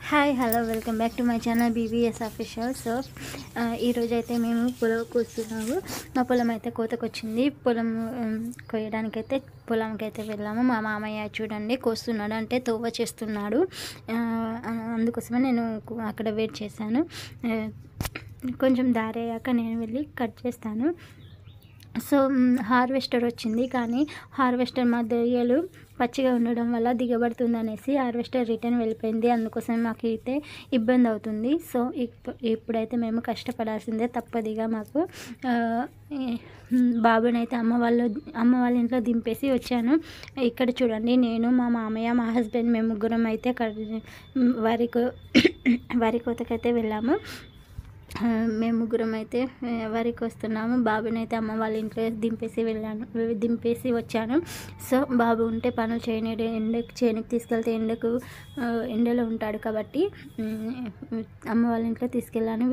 Hi hello welcome back to my channel BBS official. So ఈరోజు అయితే మేము పొలం కోస్తున్నాము. మా పొలం అయితే కోతకొచ్చింది. పొలం కోయడానికైతే పొలంకైతే వెళ్ళాము. మా మామయ్య చూడండి కోస్తున్నాడు, అంటే తోవ చేస్తున్నాడు. అందుకోసమే నేను అక్కడ వెయిట్ చేశాను. కొంచెం దారి అయ్యాక నేను వెళ్ళి కట్ చేస్తాను. సో హార్వెస్టర్ వచ్చింది, కానీ హార్వెస్టర్ మా దొయ్యలు పచ్చిగా ఉండడం వల్ల దిగబడుతుంది అనేసి హార్వెస్టర్ రిటర్న్ వెళ్ళిపోయింది. అందుకోసం మాకు అయితే ఇబ్బంది అవుతుంది. సో ఇప్పుడైతే మేము కష్టపడాల్సిందే తప్పదిగా మాకు. బాబునైతే అమ్మ వాళ్ళ ఇంట్లో దింపేసి వచ్చాను. ఇక్కడ చూడండి, నేను మా మామయ్య మా హస్బెండ్ మేము ముగ్గురం అయితే వరి కోతకైతే వెళ్ళాము. మేము ముగ్గురం అయితే వరికి వస్తున్నాము. బాబుని అయితే అమ్మ వాళ్ళ ఇంట్లో దింపేసి వచ్చాను. సో బాబు ఉంటే పనులు చేనికి తీసుకెళ్తే ఎండలో ఉంటాడు కాబట్టి అమ్మ వాళ్ళ ఇంట్లో తీసుకెళ్ళాను.